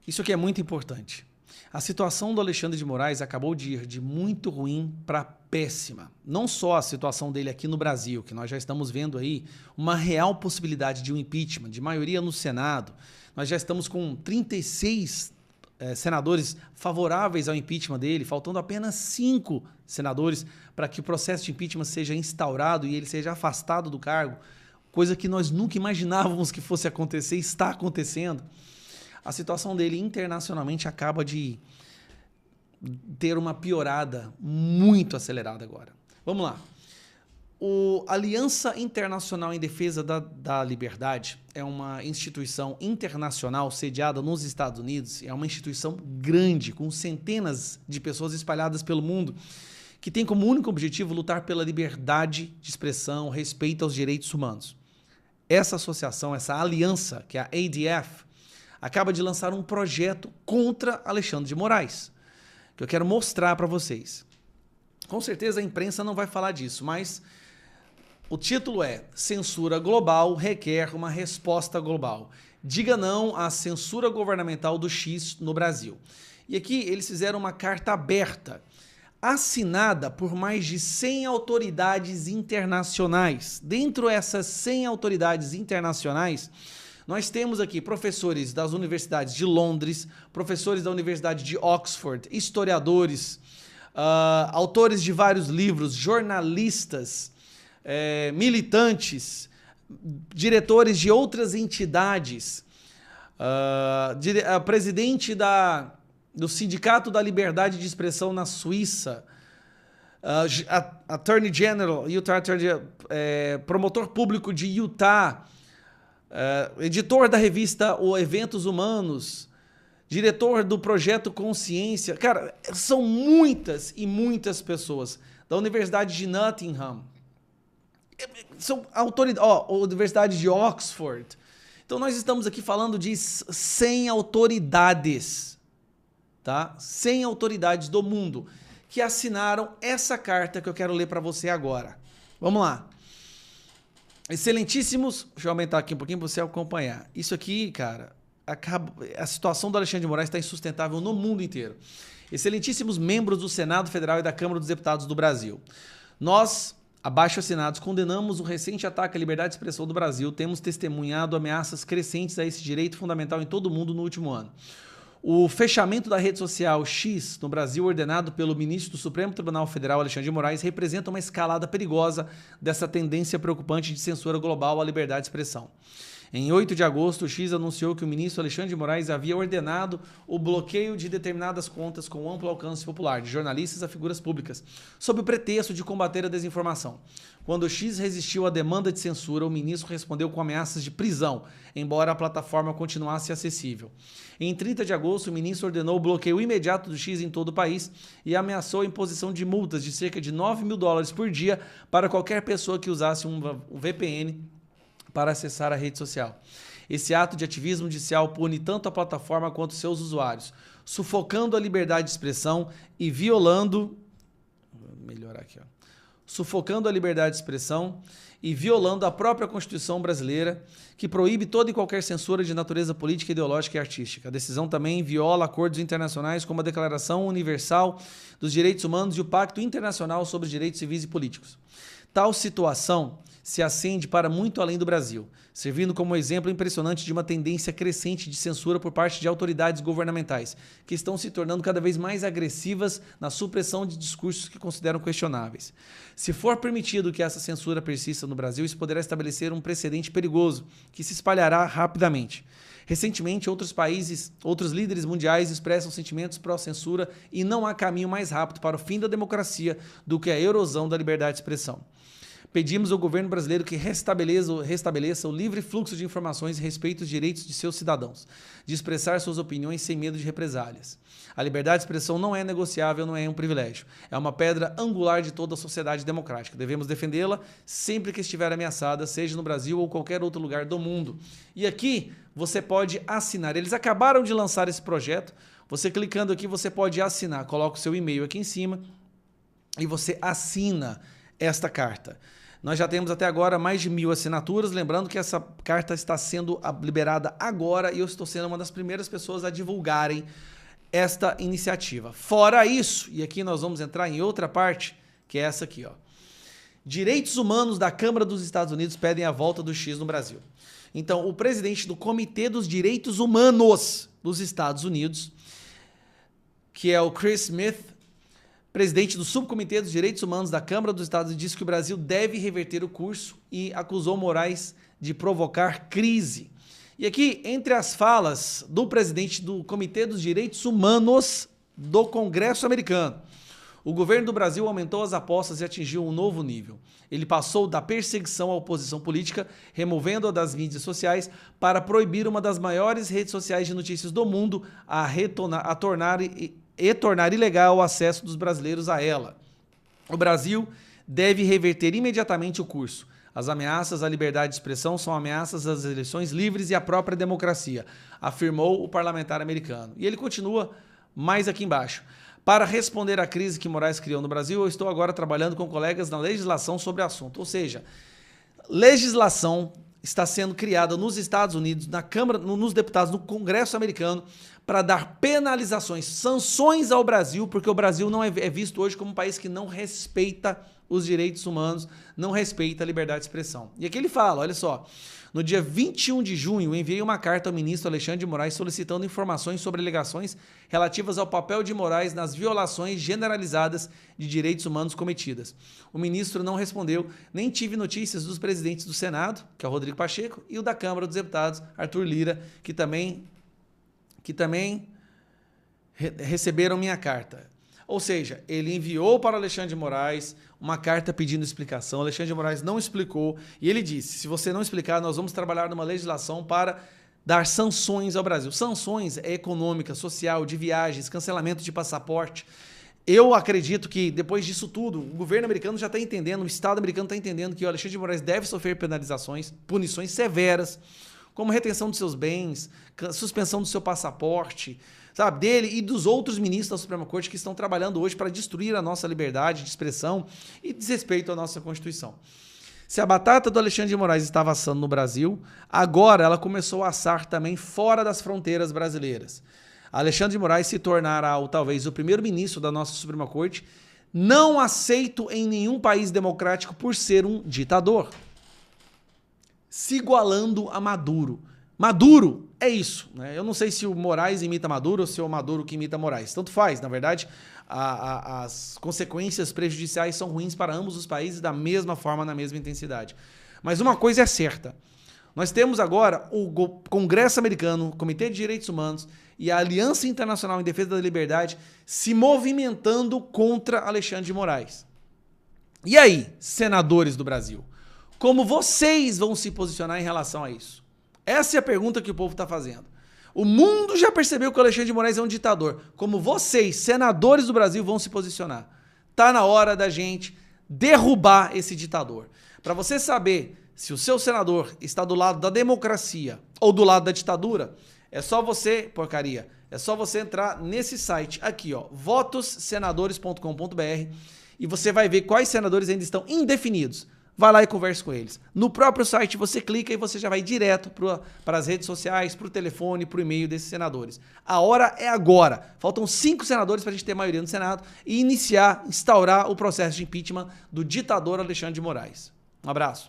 Isso aqui é muito importante. A situação do Alexandre de Moraes acabou de ir de muito ruim para péssima. Não só a situação dele aqui no Brasil, que nós já estamos vendo aí uma real possibilidade de um impeachment, de maioria no Senado. Nós já estamos com 36 senadores favoráveis ao impeachment dele, faltando apenas 5 senadores para que o processo de impeachment seja instaurado e ele seja afastado do cargo, coisa que nós nunca imaginávamos que fosse acontecer, está acontecendo. A situação dele internacionalmente acaba de ter uma piorada muito acelerada agora. Vamos lá. A Aliança Internacional em Defesa da Liberdade é uma instituição internacional sediada nos Estados Unidos, é uma instituição grande, com centenas de pessoas espalhadas pelo mundo, que tem como único objetivo lutar pela liberdade de expressão, respeito aos direitos humanos. Essa associação, essa aliança, que é a ADF, acaba de lançar um projeto contra Alexandre de Moraes, que eu quero mostrar para vocês. Com certeza a imprensa não vai falar disso, mas o título é Censura Global requer uma resposta global. Diga não à censura governamental do X no Brasil. E aqui eles fizeram uma carta aberta, assinada por mais de 100 autoridades internacionais. Dentro dessas 100 autoridades internacionais, nós temos aqui professores das universidades de Londres, professores da Universidade de Oxford, historiadores, autores de vários livros, jornalistas, militantes, diretores de outras entidades, presidente do Sindicato da Liberdade de Expressão na Suíça, Attorney General, promotor público de Utah, editor da revista Eventos Humanos, diretor do projeto Consciência. Cara, são muitas e muitas pessoas. Da Universidade de Nottingham, são autoridades, Universidade de Oxford. Então nós estamos aqui falando de 100 autoridades, tá? 100 autoridades do mundo que assinaram essa carta que eu quero ler para você agora. Vamos lá. Excelentíssimos, deixa eu aumentar aqui um pouquinho para você acompanhar. Isso aqui, cara, a situação do Alexandre de Moraes está insustentável no mundo inteiro. Excelentíssimos membros do Senado Federal e da Câmara dos Deputados do Brasil. Nós, abaixo-assinados, condenamos o recente ataque à liberdade de expressão do Brasil. Temos testemunhado ameaças crescentes a esse direito fundamental em todo o mundo no último ano. O fechamento da rede social X no Brasil, ordenado pelo ministro do Supremo Tribunal Federal, Alexandre de Moraes, representa uma escalada perigosa dessa tendência preocupante de censura global à liberdade de expressão. Em 8 de agosto, o X anunciou que o ministro Alexandre de Moraes havia ordenado o bloqueio de determinadas contas com amplo alcance popular, de jornalistas a figuras públicas, sob o pretexto de combater a desinformação. Quando o X resistiu à demanda de censura, o ministro respondeu com ameaças de prisão, embora a plataforma continuasse acessível. Em 30 de agosto, o ministro ordenou o bloqueio imediato do X em todo o país e ameaçou a imposição de multas de cerca de $9 mil por dia para qualquer pessoa que usasse um VPN para acessar a rede social. Esse ato de ativismo judicial pune tanto a plataforma quanto seus usuários, sufocando a liberdade de expressão e violando... Vou melhorar aqui, ó. Sufocando a liberdade de expressão e violando a própria Constituição brasileira, que proíbe toda e qualquer censura de natureza política, ideológica e artística. A decisão também viola acordos internacionais como a Declaração Universal dos Direitos Humanos e o Pacto Internacional sobre os Direitos Civis e Políticos. Tal situação se acende para muito além do Brasil, servindo como exemplo impressionante de uma tendência crescente de censura por parte de autoridades governamentais, que estão se tornando cada vez mais agressivas na supressão de discursos que consideram questionáveis. Se for permitido que essa censura persista no Brasil, isso poderá estabelecer um precedente perigoso, que se espalhará rapidamente. Recentemente, outros líderes mundiais expressam sentimentos pró-censura e não há caminho mais rápido para o fim da democracia do que a erosão da liberdade de expressão. Pedimos ao governo brasileiro que restabeleça o livre fluxo de informações e respeite os direitos de seus cidadãos, de expressar suas opiniões sem medo de represálias. A liberdade de expressão não é negociável, não é um privilégio. É uma pedra angular de toda a sociedade democrática. Devemos defendê-la sempre que estiver ameaçada, seja no Brasil ou qualquer outro lugar do mundo. E aqui você pode assinar. Eles acabaram de lançar esse projeto. Você clicando aqui, você pode assinar. Coloca o seu e-mail aqui em cima e você assina esta carta. Nós já temos até agora mais de 1.000 assinaturas, lembrando que essa carta está sendo liberada agora e eu estou sendo uma das primeiras pessoas a divulgarem esta iniciativa. Fora isso, e aqui nós vamos entrar em outra parte, que é essa aqui, ó. Direitos humanos da Câmara dos Estados Unidos pedem a volta do X no Brasil. Então, o presidente do Comitê dos Direitos Humanos dos Estados Unidos, que é o Chris Smith, presidente do Subcomitê dos Direitos Humanos da Câmara dos Estados Unidos, disse que o Brasil deve reverter o curso e acusou Moraes de provocar crise. E aqui, entre as falas do presidente do Comitê dos Direitos Humanos do Congresso americano, o governo do Brasil aumentou as apostas e atingiu um novo nível. Ele passou da perseguição à oposição política, removendo-a das mídias sociais, para proibir uma das maiores redes sociais de notícias do mundo a tornar ilegal o acesso dos brasileiros a ela. O Brasil deve reverter imediatamente o curso. As ameaças à liberdade de expressão são ameaças às eleições livres e à própria democracia, afirmou o parlamentar americano. E ele continua mais aqui embaixo. Para responder à crise que Moraes criou no Brasil, eu estou agora trabalhando com colegas na legislação sobre o assunto. Ou seja, legislação está sendo criada nos Estados Unidos, na Câmara, nos deputados, no Congresso americano, para dar penalizações, sanções ao Brasil, porque o Brasil não é visto hoje como um país que não respeita os direitos humanos, não respeita a liberdade de expressão. E aqui ele fala, olha só, no dia 21 de junho, enviei uma carta ao ministro Alexandre de Moraes solicitando informações sobre alegações relativas ao papel de Moraes nas violações generalizadas de direitos humanos cometidas. O ministro não respondeu, nem tive notícias dos presidentes do Senado, que é o Rodrigo Pacheco, e o da Câmara dos Deputados, Arthur Lira, que também receberam minha carta. Ou seja, ele enviou para Alexandre de Moraes uma carta pedindo explicação. Alexandre de Moraes não explicou e ele disse, se você não explicar, nós vamos trabalhar numa legislação para dar sanções ao Brasil. Sanções é econômica, social, de viagens, cancelamento de passaporte. Eu acredito que depois disso tudo, o governo americano já está entendendo, o Estado americano está entendendo que o Alexandre de Moraes deve sofrer penalizações, punições severas, como retenção dos seus bens, suspensão do seu passaporte, sabe, dele e dos outros ministros da Suprema Corte que estão trabalhando hoje para destruir a nossa liberdade de expressão e desrespeito à nossa Constituição. Se a batata do Alexandre de Moraes estava assando no Brasil, agora ela começou a assar também fora das fronteiras brasileiras. Alexandre de Moraes se tornará talvez o primeiro-ministro da nossa Suprema Corte, não aceito em nenhum país democrático por ser um ditador, se igualando a Maduro. Maduro é isso, né? Eu não sei se o Moraes imita Maduro ou se é o Maduro que imita Moraes. Tanto faz, na verdade, as consequências prejudiciais são ruins para ambos os países da mesma forma, na mesma intensidade. Mas uma coisa é certa, nós temos agora o Congresso americano, o Comitê de Direitos Humanos e a Aliança Internacional em Defesa da Liberdade se movimentando contra Alexandre de Moraes. E aí, senadores do Brasil, como vocês vão se posicionar em relação a isso? Essa é a pergunta que o povo está fazendo. O mundo já percebeu que o Alexandre de Moraes é um ditador. Como vocês, senadores do Brasil, vão se posicionar? Está na hora da gente derrubar esse ditador. Para você saber se o seu senador está do lado da democracia ou do lado da ditadura, é só você, porcaria, é só você entrar nesse site aqui, ó, votossenadores.com.br e você vai ver quais senadores ainda estão indefinidos. Vai lá e converse com eles. No próprio site você clica e você já vai direto para as redes sociais, para o telefone, para o e-mail desses senadores. A hora é agora. Faltam 5 senadores para a gente ter maioria no Senado e instaurar o processo de impeachment do ditador Alexandre de Moraes. Um abraço.